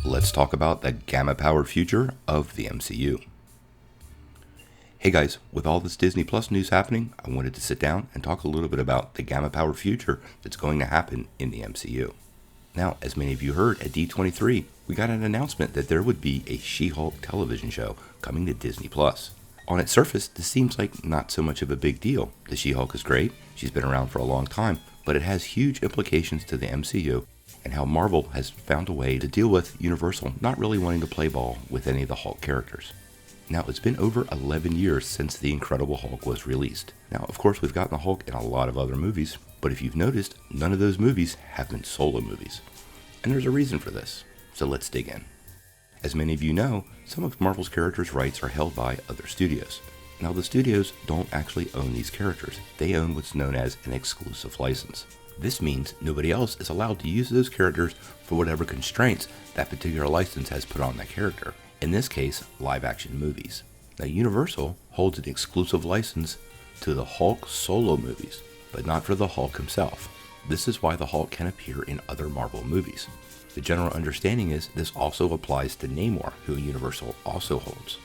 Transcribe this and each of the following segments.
let's talk about the gamma-powered future of the MCU. Hey guys, with all this Disney Plus news happening, I wanted to sit down and talk a little bit about the gamma-powered future that's going to happen in the MCU. Now, as many of you heard at D23, we got an announcement that there would be a She-Hulk television show coming to Disney Plus. On its surface, this seems like not so much of a big deal. The She-Hulk is great, she's been around for a long time, but it has huge implications to the MCU and how Marvel has found a way to deal with Universal not really wanting to play ball with any of the Hulk characters. Now, it's been over 11 years since The Incredible Hulk was released. Now, of course, we've gotten the Hulk in a lot of other movies, but if you've noticed, none of those movies have been solo movies. And there's a reason for this, so let's dig in. As many of you know, some of Marvel's characters' rights are held by other studios. Now, the studios don't actually own these characters. They own what's known as an exclusive license. This means nobody else is allowed to use those characters for whatever constraints that particular license has put on that character. In this case, live-action movies. Now, Universal holds an exclusive license to the Hulk solo movies, but not for the Hulk himself. This is why the Hulk can appear in other Marvel movies. The general understanding is this also applies to Namor, who Universal also holds,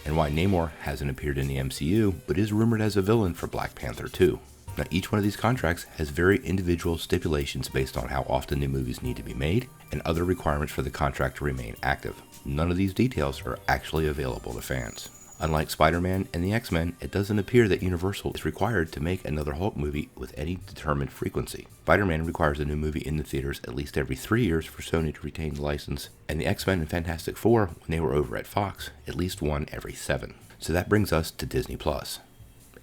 and why Namor hasn't appeared in the MCU, but is rumored as a villain for Black Panther 2. Now, each one of these contracts has very individual stipulations based on how often the movies need to be made and other requirements for the contract to remain active. None of these details are actually available to fans. Unlike Spider-Man and the X-Men, it doesn't appear that Universal is required to make another Hulk movie with any determined frequency. Spider-Man requires a new movie in the theaters at least every 3 years for Sony to retain the license, and the X-Men and Fantastic Four, when they were over at Fox, at least one every 7. So that brings us to Disney Plus,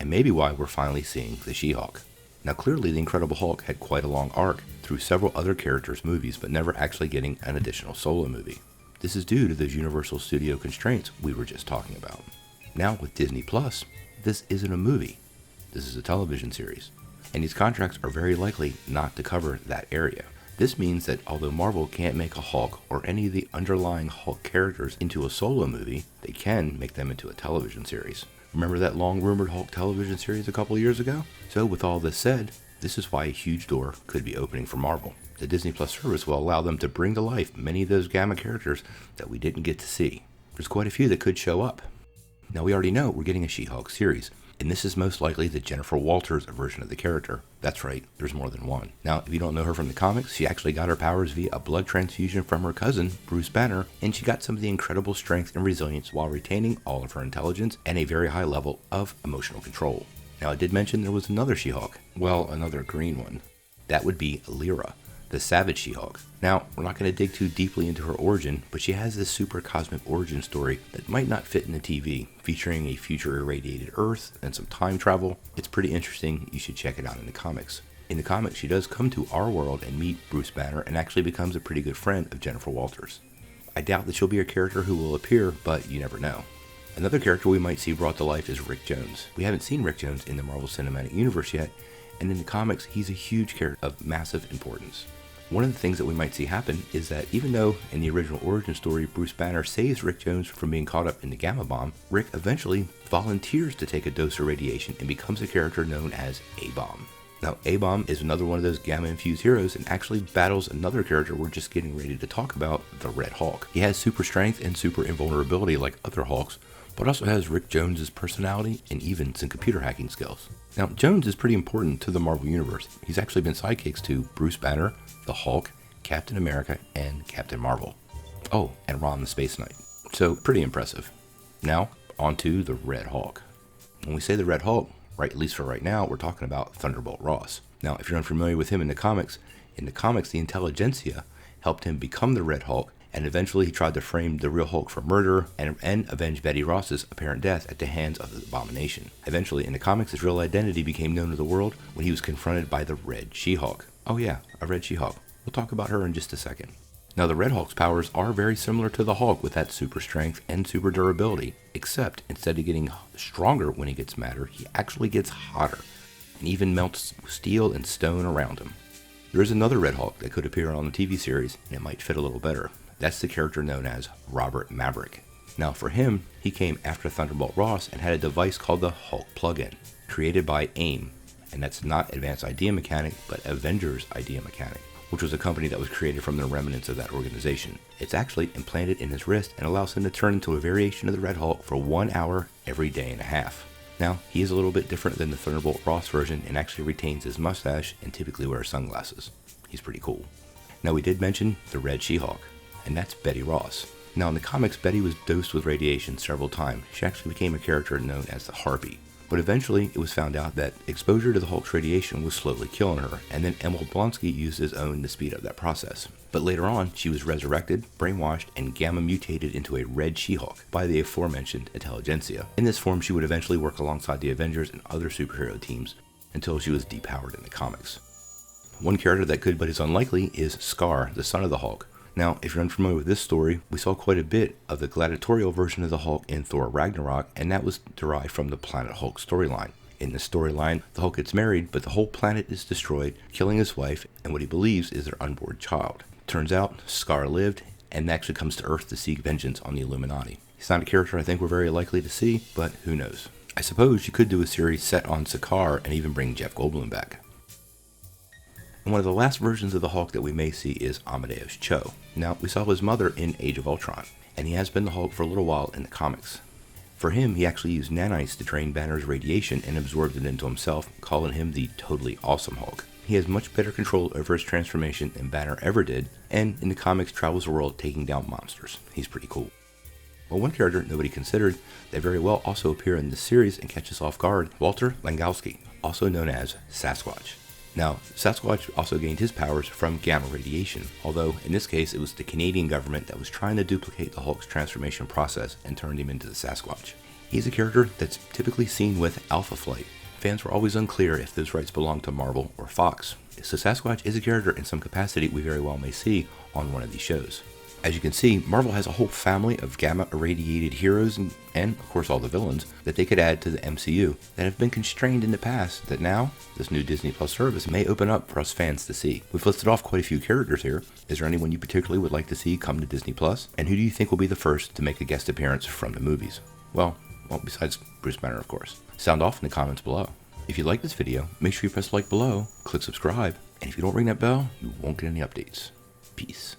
and maybe why we're finally seeing the She-Hulk. Now, clearly the Incredible Hulk had quite a long arc through several other characters' movies, but never actually getting an additional solo movie. This is due to those Universal Studio constraints we were just talking about. Now with Disney Plus, this isn't a movie. This is a television series, and these contracts are very likely not to cover that area. This means that although Marvel can't make a Hulk or any of the underlying Hulk characters into a solo movie, they can make them into a television series. Remember that long-rumored Hulk television series a couple years ago? So with all this said, this is why a huge door could be opening for Marvel. The Disney Plus service will allow them to bring to life many of those Gamma characters that we didn't get to see. There's quite a few that could show up. Now, we already know we're getting a She-Hulk series, and this is most likely the Jennifer Walters version of the character. That's right, there's more than one. Now, if you don't know her from the comics, she actually got her powers via a blood transfusion from her cousin, Bruce Banner, and she got some of the incredible strength and resilience while retaining all of her intelligence and a very high level of emotional control. Now, I did mention there was another She-Hulk. Well, another green one. That would be Lyra, the Savage She-Hulk. Now, we're not going to dig too deeply into her origin, but she has this super cosmic origin story that might not fit in the TV, featuring a future irradiated Earth and some time travel. It's pretty interesting. You should check it out in the comics. In the comics, she does come to our world and meet Bruce Banner and actually becomes a pretty good friend of Jennifer Walters. I doubt that she'll be a character who will appear, but you never know. Another character we might see brought to life is Rick Jones. We haven't seen Rick Jones in the Marvel Cinematic Universe yet, and in the comics, he's a huge character of massive importance. One of the things that we might see happen is that even though in the original origin story Bruce Banner saves Rick Jones from being caught up in the Gamma Bomb, Rick eventually volunteers to take a dose of radiation and becomes a character known as A-Bomb. Now, A-Bomb is another one of those Gamma-infused heroes and actually battles another character we're just getting ready to talk about, the Red Hulk. He has super strength and super invulnerability like other Hulks, but also has Rick Jones' personality and even some computer hacking skills. Now, Jones is pretty important to the Marvel Universe. He's actually been sidekicks to Bruce Banner, the Hulk, Captain America, and Captain Marvel. Oh, and Ron the Space Knight. So, pretty impressive. Now, on to the Red Hulk. When we say the Red Hulk, right, at least for right now, we're talking about Thunderbolt Ross. Now, if you're unfamiliar with him in the comics, the Intelligentsia helped him become the Red Hulk, and eventually he tried to frame the real Hulk for murder and avenge Betty Ross's apparent death at the hands of the Abomination. Eventually, in the comics, his real identity became known to the world when he was confronted by the Red She-Hulk. Oh yeah, a Red She-Hulk. We'll talk about her in just a second. Now, the Red Hulk's powers are very similar to the Hulk with that super strength and super durability, except instead of getting stronger when he gets madder, he actually gets hotter and even melts steel and stone around him. There is another Red Hulk that could appear on the TV series, and it might fit a little better. That's the character known as Robert Maverick. Now, for him, he came after Thunderbolt Ross and had a device called the Hulk plugin, created by AIM, and that's not Advanced Idea Mechanic, but Avengers Idea Mechanic. which was a company that was created from the remnants of that organization. It's actually implanted in his wrist and allows him to turn into a variation of the Red Hulk for 1 hour every day and a half. Now, he is a little bit different than the Thunderbolt Ross version and actually retains his mustache and typically wears sunglasses. He's pretty cool. Now, we did mention the Red She-Hulk, and that's Betty Ross. Now, in the comics, Betty was dosed with radiation several times. She actually became a character known as the Harpy. But eventually, it was found out that exposure to the Hulk's radiation was slowly killing her, and then Emil Blonsky used his own to speed up that process. But later on, she was resurrected, brainwashed, and gamma mutated into a Red She-Hulk by the aforementioned intelligentsia. In this form, she would eventually work alongside the Avengers and other superhero teams until she was depowered in the comics. One character that could but is unlikely is Skaar, the son of the Hulk. Now, if you're unfamiliar with this story, we saw quite a bit of the gladiatorial version of the Hulk in Thor Ragnarok, and that was derived from the Planet Hulk storyline. In this storyline, the Hulk gets married, but the whole planet is destroyed, killing his wife and what he believes is their unborn child. Turns out, Skaar lived, and actually comes to Earth to seek vengeance on the Illuminati. He's not a character I think we're very likely to see, but who knows. I suppose you could do a series set on Skaar and even bring Jeff Goldblum back. And one of the last versions of the Hulk that we may see is Amadeus Cho. Now, we saw his mother in Age of Ultron, and he has been the Hulk for a little while in the comics. For him, he actually used nanites to drain Banner's radiation and absorbed it into himself, calling him the totally awesome Hulk. He has much better control over his transformation than Banner ever did, and in the comics travels the world taking down monsters. He's pretty cool. Well, one character nobody considered that very well also appear in this series and catch us off guard, Walter Langkowski, also known as Sasquatch. Now, Sasquatch also gained his powers from gamma radiation, although in this case it was the Canadian government that was trying to duplicate the Hulk's transformation process and turned him into the Sasquatch. He's a character that's typically seen with Alpha Flight. Fans were always unclear if those rights belonged to Marvel or Fox, so Sasquatch is a character in some capacity we very well may see on one of these shows. As you can see, Marvel has a whole family of gamma-irradiated heroes and, of course, all the villains that they could add to the MCU that have been constrained in the past that now, this new Disney Plus service may open up for us fans to see. We've listed off quite a few characters here. Is there anyone you particularly would like to see come to Disney Plus? And who do you think will be the first to make a guest appearance from the movies? Well, besides Bruce Banner, of course. Sound off in the comments below. If you like this video, make sure you press like below, click subscribe, and if you don't ring that bell, you won't get any updates. Peace.